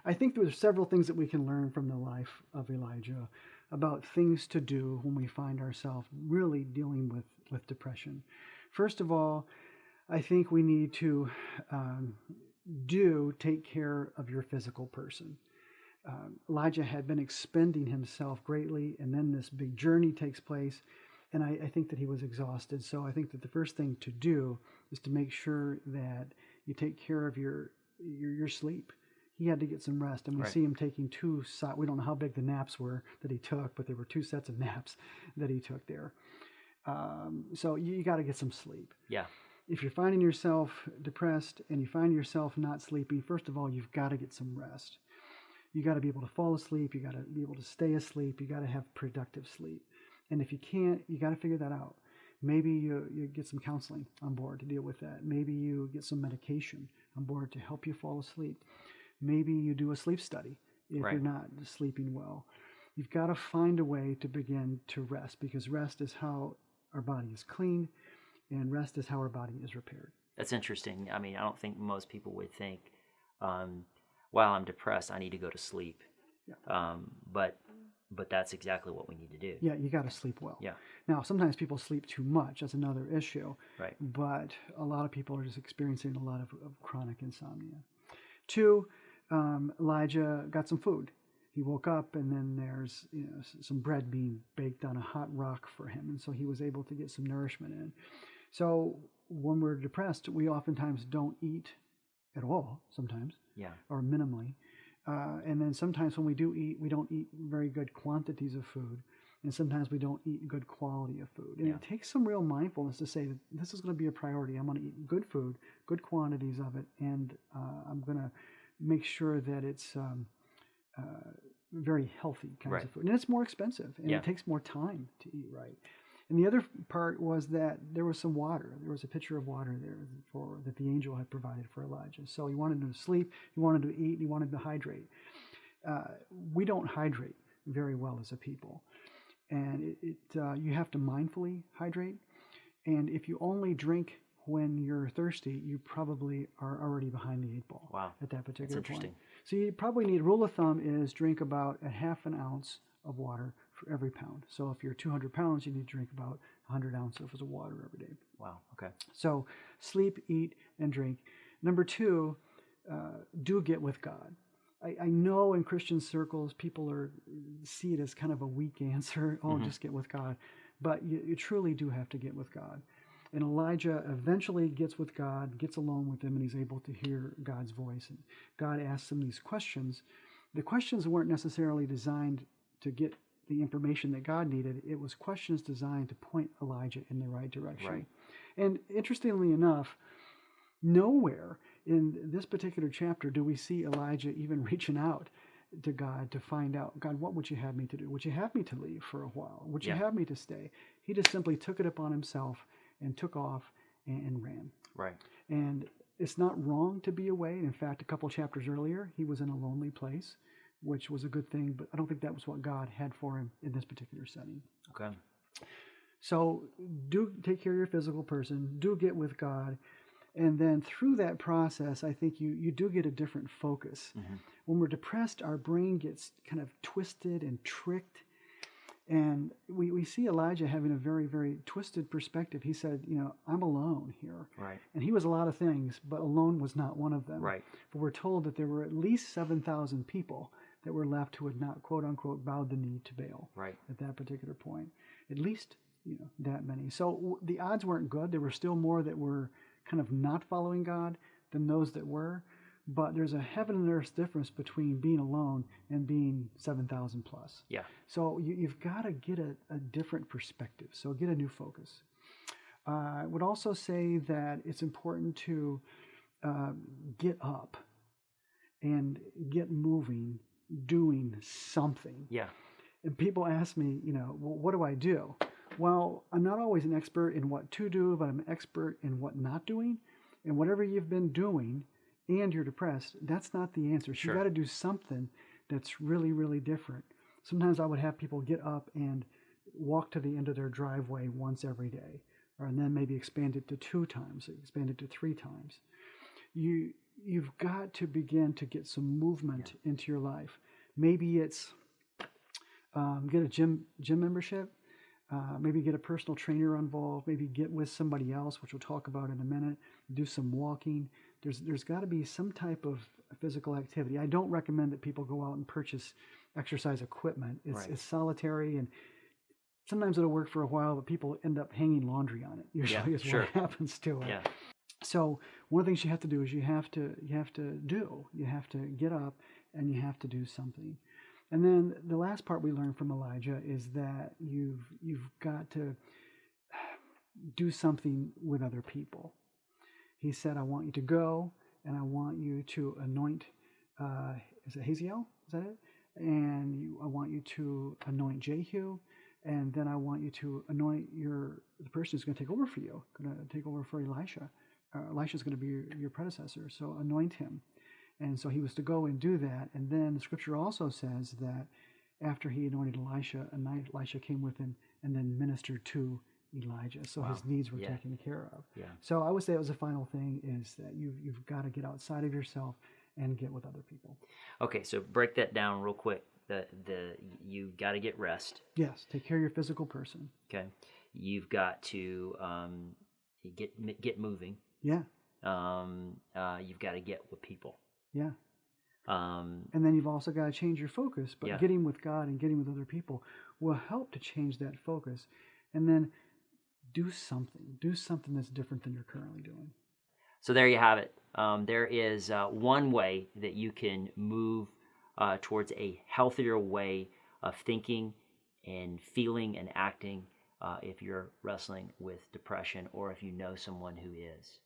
I think there's several things that we can learn from the life of Elijah about things to do when we find ourselves really dealing with depression. First of all, I think we need to take care of your physical person. Elijah had been expending himself greatly, and then this big journey takes place, and I think that he was exhausted. So I think that the first thing to do is to make sure that you take care of your sleep. He had to get some rest, and we see him taking we don't know how big the naps were that he took, but there were 2 sets of naps that he took there. So you got to get some sleep. Yeah. If you're finding yourself depressed and you find yourself not sleeping, first of all, you've got to get some rest. You got to be able to fall asleep. You got to be able to stay asleep. You got to have productive sleep. And if you can't, you got to figure that out. Maybe you get some counseling on board to deal with that. Maybe you get some medication on board to help you fall asleep. Maybe you do a sleep study if you're not sleeping well. You've got to find a way to begin to rest, because rest is how our body is cleaned, and rest is how our body is repaired. That's interesting. I mean, I don't think most people would think, while I'm depressed, I need to go to sleep. Yeah. But that's exactly what we need to do. Yeah, you got to sleep well. Yeah. Now, sometimes people sleep too much. That's another issue. Right. But a lot of people are just experiencing a lot of chronic insomnia. 2, Elijah got some food. He woke up, and then there's some bread being baked on a hot rock for him, and so he was able to get some nourishment in. So when we're depressed, we oftentimes don't eat at all, sometimes, or minimally. And then sometimes when we do eat, we don't eat very good quantities of food, and sometimes we don't eat good quality of food. And it takes some real mindfulness to say that this is going to be a priority. I'm going to eat good food, good quantities of it, and I'm going to make sure that it's very healthy kinds of food. And it's more expensive, and it takes more time to eat right. And the other part was that there was some water. There was a pitcher of water there that the angel had provided for Elijah. So he wanted him to sleep, he wanted to eat, and he wanted to hydrate. We don't hydrate very well as a people. And you have to mindfully hydrate. And if you only drink when you're thirsty, you probably are already behind the 8 ball at that particular point. So you probably need, rule of thumb is drink about a half an ounce of water for every pound. So if you're 200 pounds, you need to drink about 100 ounces of water every day. Wow, okay. So sleep, eat, and drink. Number 2, do get with God. I know in Christian circles, people see it as kind of a weak answer. Just get with God. But you truly do have to get with God. And Elijah eventually gets with God, gets alone with him, and he's able to hear God's voice. And God asks him these questions. The questions weren't necessarily designed to get the information that God needed. It was questions designed to point Elijah in the right direction. Right. And interestingly enough, nowhere in this particular chapter do we see Elijah even reaching out to God to find out, God, what would you have me to do? Would you have me to leave for a while? Would you have me to stay? He just simply took it upon himself and took off and ran. Right. And it's not wrong to be away. In fact, a couple chapters earlier, he was in a lonely place, which was a good thing, but I don't think that was what God had for him in this particular setting. Okay. So do take care of your physical person, do get with God, and then through that process, I think you do get a different focus. Mm-hmm. When we're depressed, our brain gets kind of twisted and tricked. And we see Elijah having a very, very twisted perspective. He said, I'm alone here. Right. And he was a lot of things, but alone was not one of them. Right. But we're told that there were at least 7,000 people that were left who had not, quote unquote, bowed the knee to Baal at that particular point. At least, that many. So the odds weren't good. There were still more that were kind of not following God than those that were. But there's a heaven and earth difference between being alone and being 7,000 plus. Yeah. So you've got to get a different perspective. So get a new focus. I would also say that it's important to get up and get moving, doing something. Yeah. And people ask me, well, what do I do? Well, I'm not always an expert in what to do, but I'm an expert in what not doing. And whatever you've been doing, and you're depressed, that's not the answer. So you got to do something that's really, really different. Sometimes I would have people get up and walk to the end of their driveway once every day, and then maybe expand it to 2 times, expand it to 3 times. You you've got to begin to get some movement into your life. Maybe it's get a gym membership. Maybe get a personal trainer involved. Maybe get with somebody else, which we'll talk about in a minute. Do some walking. There's got to be some type of physical activity. I don't recommend that people go out and purchase exercise equipment. It's solitary, and sometimes it'll work for a while, but people end up hanging laundry on it. Usually, is what happens to it. Yeah. So one of the things you have to do is you have to get up and you have to do something. And then the last part we learned from Elijah is that you've got to do something with other people. He said, I want you to go and I want you to anoint, is it Hazael? Is that it? And I want you to anoint Jehu. And then I want you to anoint the person who's going to take over for you, going to take over for Elisha. Elisha's going to be your predecessor, so anoint him. And so he was to go and do that. And then the scripture also says that after he anointed Elisha came with him and then ministered to Elijah. So his needs were taken care of. Yeah. So I would say it was the final thing is that you've got to get outside of yourself and get with other people. Okay, so break that down real quick. You got to get rest. Yes, take care of your physical person. Okay, you've got to get moving. Yeah. You've got to get with people. Yeah. And then you've also got to change your focus. But getting with God and getting with other people will help to change that focus. And then do something. Do something that's different than you're currently doing. So there you have it. There is one way that you can move towards a healthier way of thinking and feeling and acting if you're wrestling with depression or if you know someone who is.